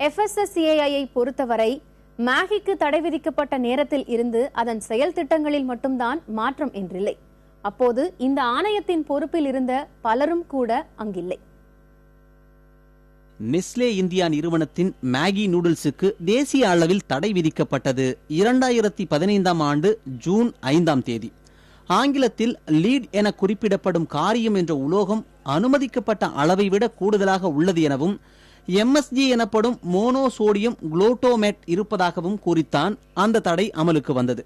FSSAI பொறுத்தவரை மேகிக்கு தடை விதிக்கப்பட்ட நேரத்தில் இருந்து அதன் செயல் திட்டங்களில் மட்டும்தான் மாற்றம் என்றில்லை. அப்போது இந்த ஆணையத்தின் பொறுப்பில் இருந்த பலரும் கூட அங்கில்லை. நெஸ்லே இந்தியா நிறுவனத்தின் மேகி நூடுல்ஸுக்கு தேசிய அளவில் தடை விதிக்கப்பட்டது 2015 ஆண்டு ஜூன் 5 ஆங்கிலத்தில் லீட் என குறிப்பிடப்படும் காரியம் என்ற உலோகம் அனுமதிக்கப்பட்ட அளவை விட கூடுதலாக உள்ளது எனவும் MSG எனப்படும் மோனோசோடியம் குளூட்டோமேட் இருப்பதாகவும் கூறித்தான் அந்த தடை அமலுக்கு வந்தது.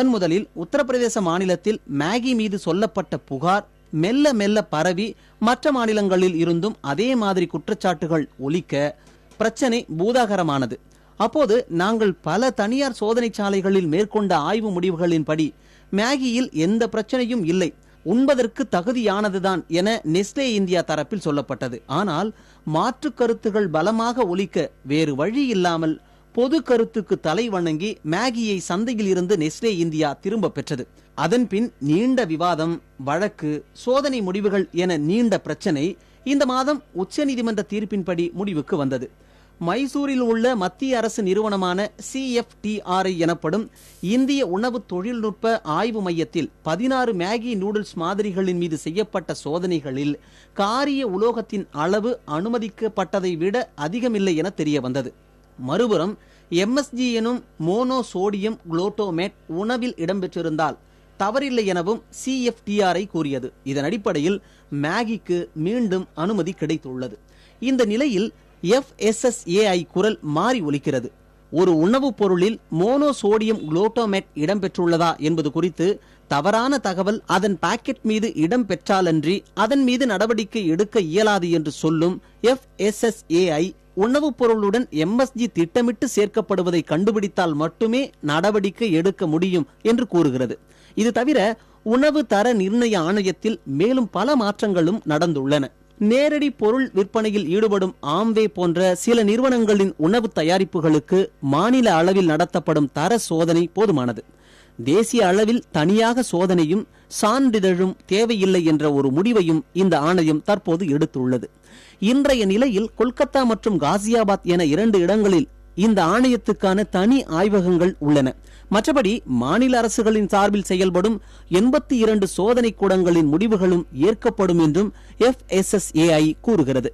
முதலில் உத்தரப்பிரதேச மாநிலத்தில் மேகி மீது சொல்லப்பட்ட புகார் மெல்ல மெல்ல பரவி மற்ற மாநிலங்களில் இருந்தும் அதே மாதிரி குற்றச்சாட்டுகள் ஒலிக்க பிரச்சனை பூதாகரமானது. அப்போது நாங்கள் பல தனியார் சோதனை சாலைகளில் மேற்கொண்ட ஆய்வு முடிவுகளின்படி மேகியில் எந்த பிரச்சனையும் இல்லை, உண்பதற்கு தகுதியானதுதான் என நெஸ்லே இந்தியா தரப்பில் சொல்லப்பட்டது. ஆனால் மாற்று கருத்துகள் பலமாக ஒலிக்க வேறு வழி இல்லாமல் பொது கருத்துக்கு தலை வணங்கி மேகியை சந்தையில் இருந்து நெஸ்லே இந்தியா திரும்ப பெற்றது. அதன்பின் நீண்ட விவாதம், வழக்கு, சோதனை முடிவுகள் என நீண்ட பிரச்சனை இந்த மாதம் உச்சநீதிமன்ற தீர்ப்பின்படி முடிவுக்கு வந்தது. மைசூரில் உள்ள மத்திய அரசு நிறுவனமான CFTRI எனப்படும் இந்திய உணவு தொழில்நுட்ப ஆய்வு மையத்தில் 16 மேகி நூடுல்ஸ் மாதிரிகளின் மீது செய்யப்பட்ட சோதனைகளில் காரிய உலோகத்தின் அளவு அனுமதிக்கப்பட்டதை விட அதிகமில்லை என தெரிய வந்தது. மறுபுறம் MSG எனும் மோனோசோடியம் குளூட்டோமேட் உணவில் இடம்பெற்றிருந்தால் தவறில்லை எனவும் CFTRI கூறியது. இதன் அடிப்படையில் மேகிக்கு மீண்டும் அனுமதி கிடைத்துள்ளது. இந்த நிலையில் FSSAI குரல் மாறி ஒலிக்கிறது. ஒரு உணவுப் பொருளில் மோனோசோடியம் குளூட்டோமேட் இடம்பெற்றுள்ளதா என்பது குறித்து தவறான தகவல் அதன் பாக்கெட் மீது இடம்பெற்றாலன்றி அதன் மீது நடவடிக்கை எடுக்க இயலாது என்று சொல்லும் FSSAI உணவுப் பொருளுடன் MSG திட்டமிட்டு சேர்க்கப்படுவதை கண்டுபிடித்தால் மட்டுமே நடவடிக்கை எடுக்க முடியும் என்று கூறுகிறது. இது தவிர உணவு தர நிர்ணய ஆணையத்தில் மேலும் பல மாற்றங்களும் நடந்துள்ளன. நேரடி பொருள் விற்பனையில் ஈடுபடும் ஆம்வே போன்ற சில நிறுவனங்களின் உணவு தயாரிப்புகளுக்கு மாநில அளவில் நடத்தப்படும் தர சோதனை போதுமானது. தேசிய அளவில் தனியாக சோதனையும் சான்றிதழும் தேவையில்லை என்ற ஒரு முடிவையும் இந்த ஆணையம் தற்போது எடுத்துள்ளது. இன்றைய நிலையில் கொல்கத்தா மற்றும் காசியாபாத் என 2 இடங்களில் இந்த ஆணையத்துக்கான தனி ஆய்வகங்கள் உள்ளன. மற்றபடி மாநில அரசுகளின் சார்பில் செயல்படும் 82 சோதனை கூடங்களின் முடிவுகளும் ஏற்கப்படும் என்றும் FSSAI கூறுகிறது.